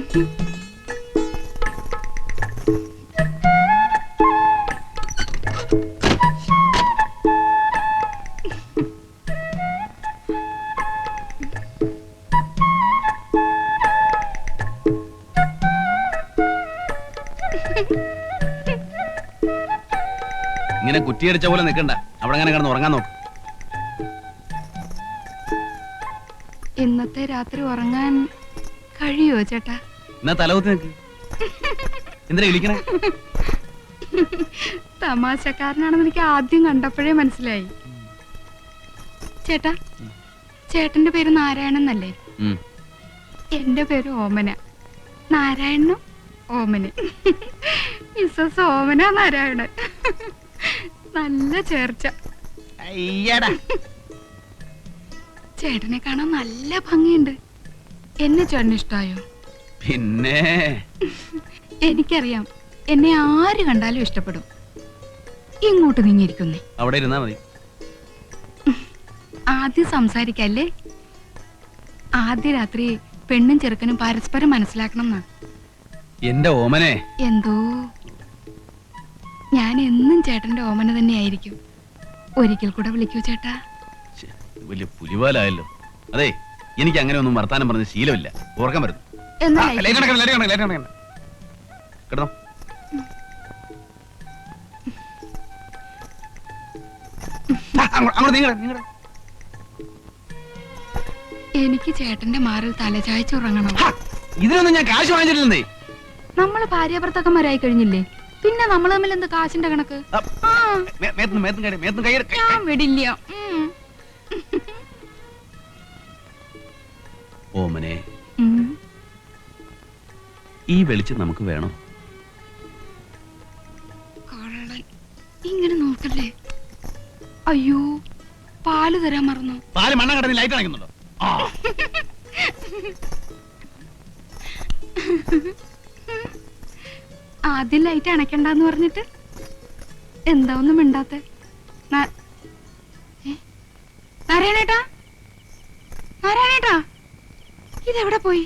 ഇങ്ങനെ കുറ്റിയടിച്ച പോലെ നിൽക്കണ്ട, അവിടെ അങ്ങനെ കിടന്ന് ഉറങ്ങാൻ നോക്ക്. ഇന്നത്തെ രാത്രി ഉറങ്ങാൻ കഴിയോ ചേട്ടാ? എന്നാ തലകുത്തി നിൽക്ക്. എന്തിനാ വിളിക്കണേ? തമാശക്കാരനാണെന്ന് എനിക്ക് ആദ്യം കണ്ടപ്പോഴേ മനസ്സിലായി. ചേട്ടാ, ചേട്ടന്റെ പേര് നാരായണൻ എന്നല്ലേ? എന്റെ പേര് ഓമന. നാരായണനും ഓമന്. മിസ്സസ് ഓമന നാരായണൻ. നല്ല ചേർച്ച. ചേട്ടനെ കാണാൻ നല്ല ഭംഗിയുണ്ട്. എന്നെ ചേട്ടന് ഇഷ്ടായോ? പിന്നെ എനിക്കറിയാം, എന്നെ ആര് കണ്ടാലും ഇഷ്ടപ്പെടും. ഇങ്ങോട്ട് നീങ്ങിയിരിക്കുന്നേ. അവിടെ ഇരുന്നാ മതി. ആദ്യം സംസാരിക്കല്ലേ? ആദ്യ രാത്രി പെണ്ണും ചെറുക്കനും പരസ്പരം മനസ്സിലാക്കണം എന്നാ. എന്റെ ഓമനെ. എന്തോ ഞാൻ എന്നും ചേട്ടന്റെ ഓമന തന്നെയായിരിക്കും. ഒരിക്കൽ കൂടെ വിളിക്കൂ ചേട്ടാ. വലിയ പുലിവാലായല്ലോ. അതെ, എനിക്ക് അങ്ങനെ ഒന്നും വർത്താനം പറഞ്ഞ ശീലമില്ല. ഓർക്കാൻ വരുന്നു. കിടന്നോ. എനിക്ക് ചേട്ടന്റെ മാറിൽ തലചായ്ച്ചുറങ്ങണം. ഇതിനൊന്നും ഞാൻ കാശ് വാങ്ങിച്ചിട്ടില്ലേ. നമ്മള് ഭാര്യാഭർത്താക്കന്മാരായി കഴിഞ്ഞില്ലേ, പിന്നെ നമ്മൾ തമ്മിൽ എന്ത് കാശിന്റെ കണക്ക്? ഞാൻ വിടില്ല. ഓമനെ, ഈ വെളിച്ചം നമുക്ക് വേണം. ഇങ്ങനെ നോക്കല്ലേ. അയ്യോ, പാല് തരാൻ മറന്നു. പാല് മണ്ണ കടന്ന് ലൈറ്റ് അണയ്ക്കുന്നുണ്ടോ? ആദ്യം ലൈറ്റ് അണയ്ക്കണ്ടെന്ന് പറഞ്ഞിട്ട് എന്താ ഒന്നും മിണ്ടാത്തെ? നാരായണേട്ടാ, നാരായണേട്ടാ, ഇതെവിടെ പോയി?